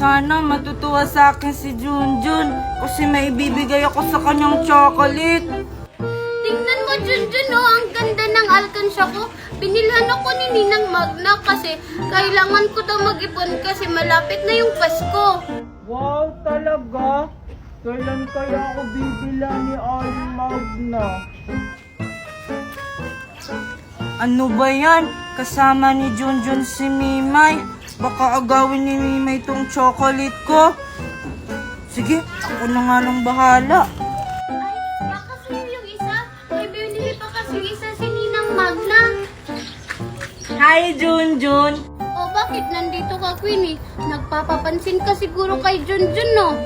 Sana matutuwa sa akin si Junjun kasi may ibibigay ako sa kanyang chocolate. Tingnan mo, Junjun, oh, ang ganda ng alkansya ko. Binilhan ako ni Ninang Magna kasi kailangan ko daw mag-ipon kasi malapit na yung Pasko. Wow, talaga? Kailan kaya ako bibila ni Magna? Ano ba yan? Kasama ni Junjun si Mimay. Baka agawin ni Mimay tong chocolate ko. Sige, ako na nga lang bahala. Ay, baka sa'yo yung isa. May binili pa kasi yung isa si Ninang Magna. Hi, Junjun! O bakit nandito ka, Queenie? Nagpapapansin ka siguro kay Junjun, no?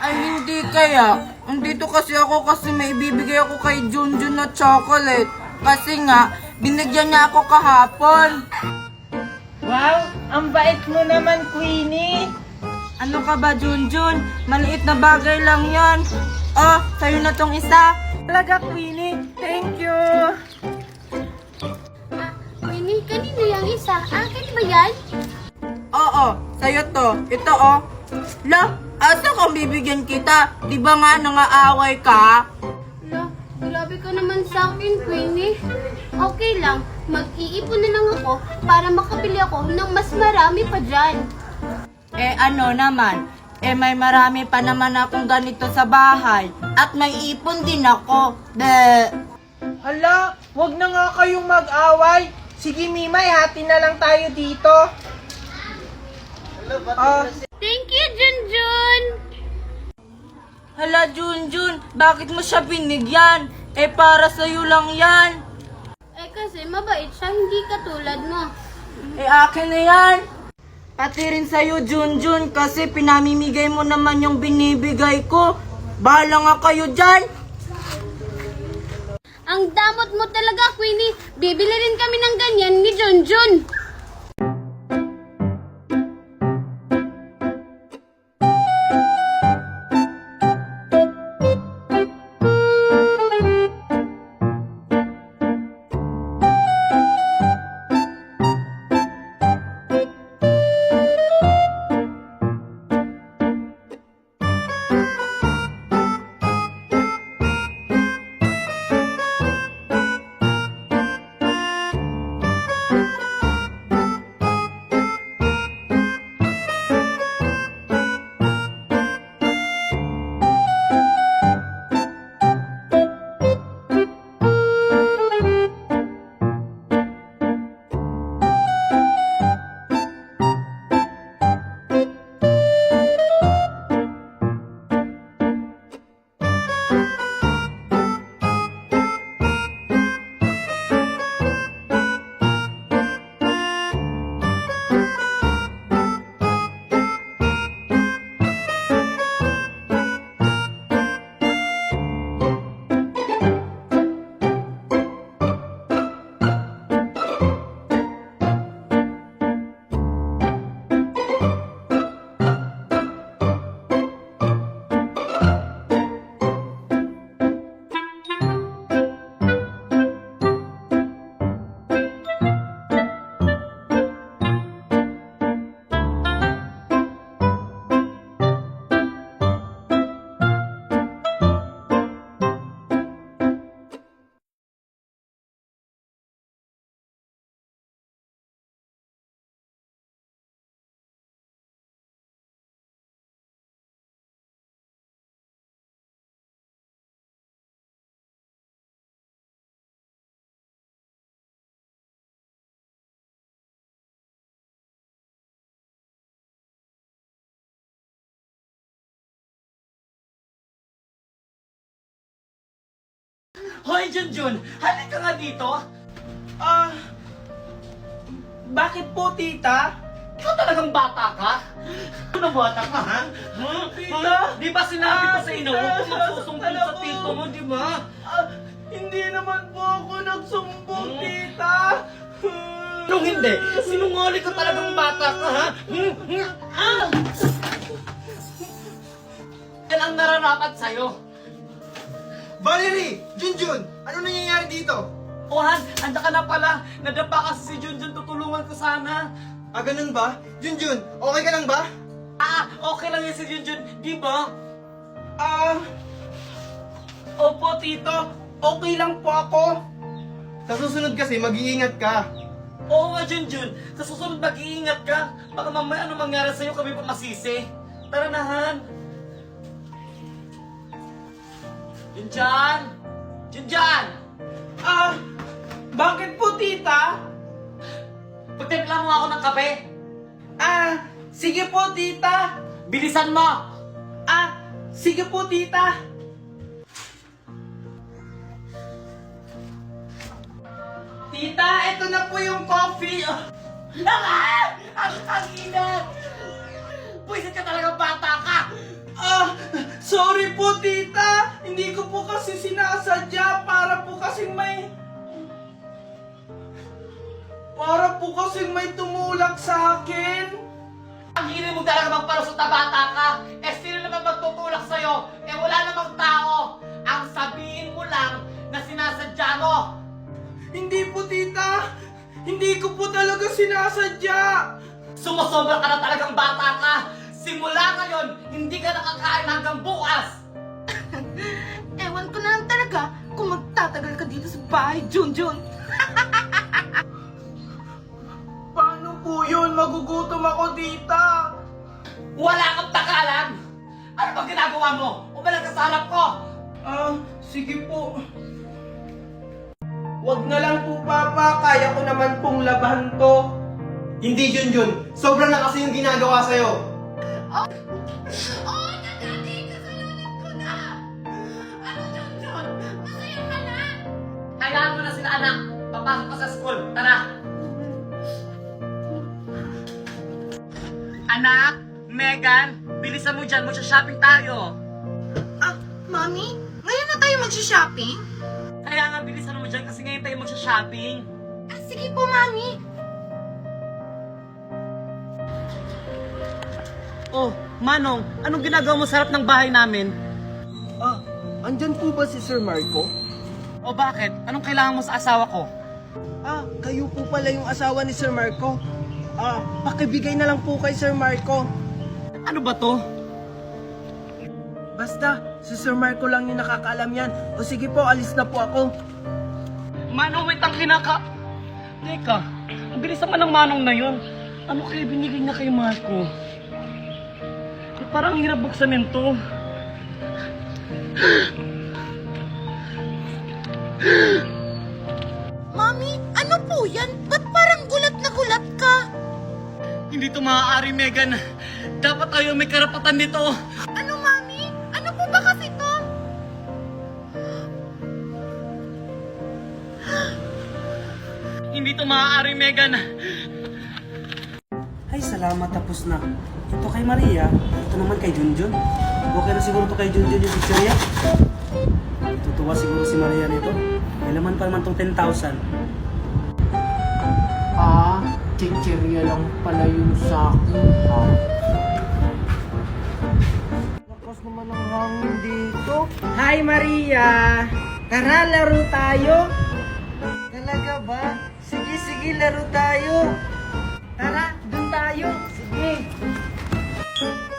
Ay, hindi kaya. Andito kasi ako kasi may ibibigay ako kay Junjun na chocolate. Kasi nga, binigyan niya ako kahapon. Wow, ang bait mo naman, Queenie. Ano ka ba, Junjun? Maliit na bagay lang yan. Oh, sa'yo na tong isa. Talaga, Queenie. Thank you. Queenie, kanino yung isa? Akin ba yan? Oo, sa'yo to. Ito, oh. La, asa kang bibigyan kita? Di ba nga nangaaway ka? Ala, grabe ka naman sa akin, Queenie. Okay lang, mag-iipon na lang ako para makabili ako ng mas marami pa dyan. Eh ano naman, may marami pa naman akong ganito sa bahay. At may ipon din ako. Hala, wag na nga kayong mag-away. Sige Mimay, hati na lang tayo dito. Thank you, Junjun! Hala Junjun, bakit mo siya binigyan? Eh para sa'yo lang yan. Eh kasi mabait siya, hindi katulad mo. Eh akin na yan. Pati rin sa'yo Junjun kasi pinamimigay mo naman yung binibigay ko. Bahala nga kayo dyan. Ang damot mo talaga, Queenie. Bibili rin kami ng ganyan ni Junjun. Hoy, Junjun! Halika nga dito! Bakit po tita? Ikaw talagang bata ka? Ano bata ka, ha? Tita! Di ba sinabi ko sa inyo, huwag kang magsusumbong sa tito mo, di ba? Hindi naman po ako nagsumbong, tita. Anong hindi? Sinungaling ka talagang bata ka, ha? Yan ang nararapat sa'yo. Valerie! Junjun! Ano nangyayari dito? O Han, anda ka na pala. Nadapa kasi si Junjun, tutulungan ko sana. Ganun ba? Junjun, okay ka lang ba? Okay lang yan si Junjun, di ba? Opo, tito. Okay lang po ako. Sa susunod kasi, mag-iingat ka. Oo nga, Junjun. Sa susunod mag-iingat ka. Baka mamaya ano mangyari sa'yo, kami pa masisi. Tara na, Han. Junjan! Junjan! Bakit po, tita? Pagtimpla mo ako ng kape. Sige po, tita. Bilisan mo! Sige po, tita. Tita, ito na po yung coffee. Naman! Ang inat! Pwisit ka talagang bata ka! Sorry po, tita. Hindi ko po kasi sinasadya. Para po kasing may tumulak sa akin. Ang hiling mo talaga magpalusot na bata ka! Eh sino naman magtutulak sa'yo? Eh wala namang tao! Ang sabihin mo lang na sinasadya mo! Hindi po, tita. Hindi ko po talaga sinasadya. Sumusobra ka na talagang bata ka! Simula ngayon, hindi ka nakakain hanggang bukas! Ewan ko na lang talaga kung magtatagal ka dito sa bahay, Junjun. Paano po yun? Magugutom ako, tita. Wala kang takalan! Ano bang ginagawa mo? Umalag ka sa harap ko! Sige po. Wag na lang po, Papa. Kaya ko naman pong labahan to. Hindi, Junjun. Sobra na kasi yung ginagawa sa'yo. Hayaan mo na sila, anak! Papasok ka sa school! Tara! Anak! Megan! Bilisan mo dyan! Magsha-shopping tayo! Mami, ngayon na tayo magsha-shopping? Kaya nga bilisan mo dyan kasi ngayon tayo magsha-shopping! Sige po, Mami. Oh, Manong! Anong ginagawa mo sa harap ng bahay namin? Andyan po ba si Sir Marco? O bakit? Anong kailangan mo sa asawa ko? Kayo po pala yung asawa ni Sir Marco. Pakibigay na lang po kay Sir Marco. Ano ba to? Basta, si Sir Marco lang yung nakakaalam yan. O sige po, alis na po ako. Manong, wait ang Teka, ang bilis naman ng Manong na yun. Ano kaya binigay niya kay Marco? Parang hirap buksan nito. Mami, ano po yan? Ba't parang gulat na gulat ka? Hindi to maaari, Megan. Dapat tayo may karapatan nito. Ano, Mami? Ano po ba kasi to? Hindi to maaari, Megan. Ay, salamat, tapos na. Ito kay Maria, ito naman kay Junjun. Okay na siguro to kay Junjun yung picture niya. Tutuwa siguro si Maria nito. May laman pa naman tong 10,000. Chichirya lang pala yung sakin, ha? Lakas naman ang hangin dito. Hi, Maria! Tara, laro tayo! Talaga ba? Sige, laro tayo. Tara, dun tayo! Sige!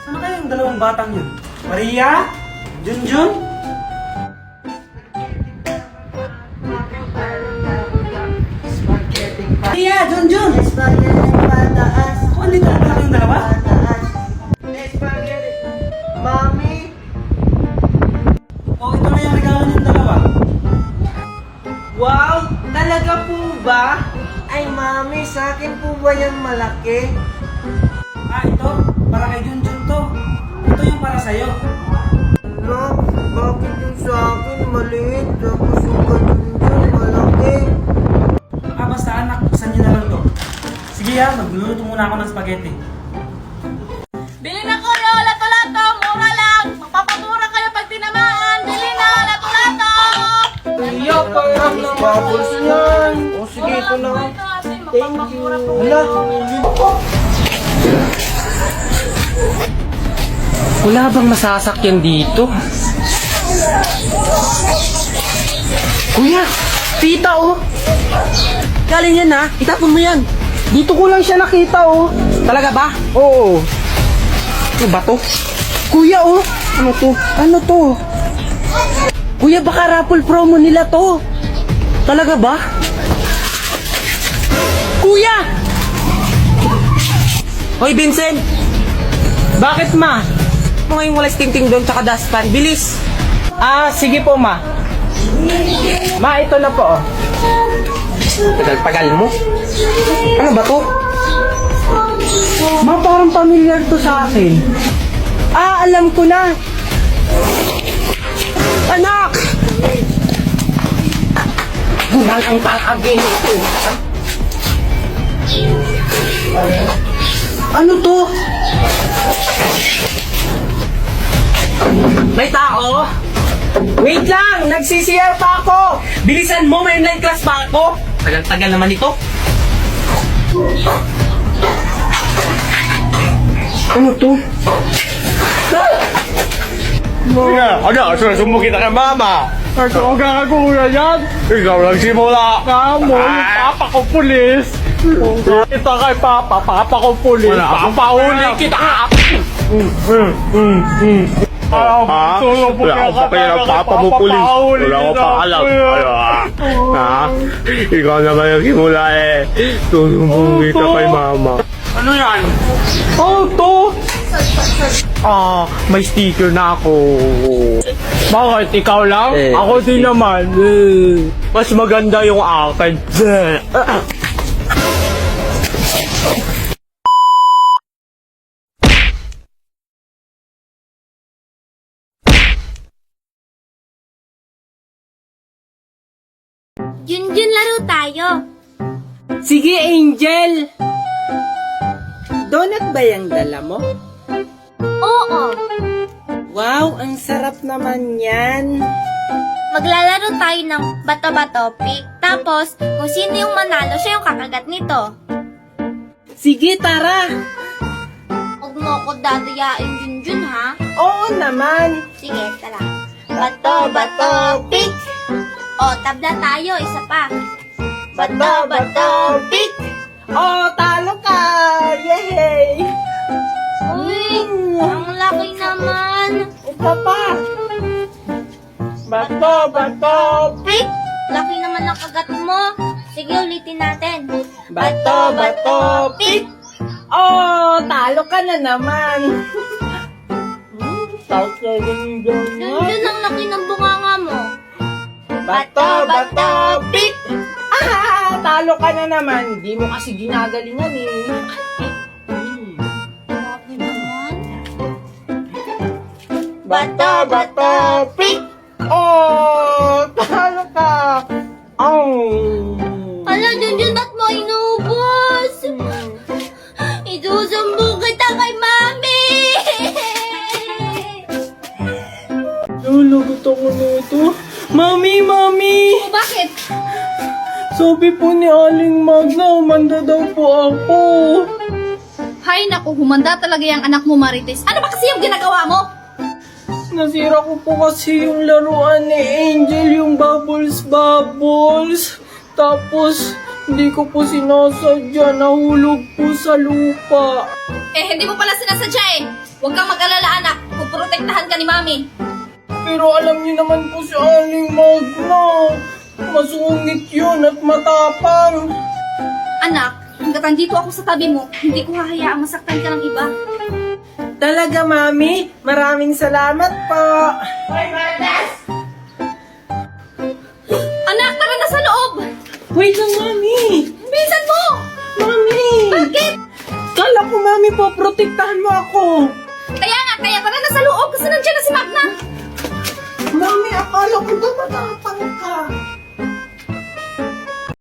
Saan na kaya yung dalawang batang yun? Maria? Junjun? Maria! Junjun! Ako, andito na pala kayong dalawa? Mami? Oh, ito na yung regalo niyong dalawa. Wow! Talaga po ba? Ay, Mami, sa akin po ba yan malaki? Ito. Para kay Junjun to. Ito yung para sa'yo. No, bakit yung sa akin maliit? Tapos yung ganun dyan malaki? Basta anak, buksan niyo na lang to. Sige magluluto muna ako ng spaghetti. Bili na ko yo, lato-lato, mura lang. Magpapamura kayo pag tinamaan. Bili na, lato-lato. Iya, parang bubbles yan. O sige, ito na. Thank you. Hala. Wala bang masasakyan dito? Kuya! Tita, oh! Galing yan, ha? Itapon mo yan! Dito ko lang siya nakita, oh! Talaga ba? Oo! Ano ba to? Kuya, oh! Ano to? Ano to? Kuya, baka raffle promo nila to. Talaga ba? Kuya! Hoy, Vincent! Bakit, ma? Ano ngayong walang ting-ting doon tsaka dustpan? Bilis! Ah, sige po, ma. Ma, ito na po, oh. Tagal-tagal mo. Ano ba to? Ma, parang familiar to sa akin. Ah, alam ko na. Anak! Bunal ang pangagin ito. Ano to? May tao? Wait lang! Nagsisiyar pa ako! Bilisan mo, may online class pa ako! Tagal-tagal naman ito. Ano to? Ano? Susumbong kita kay mama. Ikaw ang kakagulan yan. Ikaw lang simula. Kamo, yung papa ko pulis. Kita kay papa ko pulis. Papahuli kita. Tulong po kaya ka ng papa mo pulis. Wala ko pa alam. Ha? Ikaw naman yung simula eh. Susumbong kita kay mama. Ano yan? Oh, to! May sticker na ako. Bakit? Ikaw lang? Ako din naman. Mas maganda yung akin. Junjun, laro tayo. Sige, Angel! Donut ba yung dala mo? Oo. Wow, ang sarap naman yan. Maglalaro tayo ng bato-bato pick. Tapos, kung sino yung manalo, siya yung kakagat nito. Sige, tara! Huwag mo ako dadayain, Junjun, ha? Oo naman! Sige, tara. Bato-bato pick. O, tabla tayo. Isa pa. Bato-bato pick. Oh, talo ka! Yay! Uy, ang laki naman. Ito pa! Bato! Pick. Laki naman ang kagat mo. Sige, ulitin natin. Bato! Pick! Oh, talo ka na naman! Junjun, ang laki ng bunganga mo. Bato! Pick! Ah! Talo ka na naman! Di mo kasi ginagalingan eh. Grabe naman. Bato! Pick! Oh! Talo ka! Oh! Hala, Junjun, ba't mo inubos? Isusumbong kita kay Mami! Lulagot ako nito. Mami! Bakit? Sabi po ni Aling Magna, umanda daw po ako. Hay naku, humanda talaga yung anak mo, Marites. Ano ba kasi yung ginagawa mo? Nasira ko po kasi yung laruan ni Angel, yung bubbles. Tapos, hindi ko po sinasadya, nahulog po sa lupa. Eh, hindi mo pala sinasadya eh. Huwag kang mag-alala, anak. Puprotektahan ka ni Mami. Pero alam niyo naman po si Aling Magna, masungit yun at matapang. Anak, hanggat nandito ako sa tabi mo, hindi ko hahayaang masaktan ka ng iba. Talaga, Mami? Maraming salamat po. Anak, tara na sa loob! Wait lang, Mami. Bilisan mo! Mami! Bakit? Kala ko, Mami, poprotektahan mo ako. Kaya tara na sa loob kasi nandiyan na si Magna. Mami, akala ko ba matapang?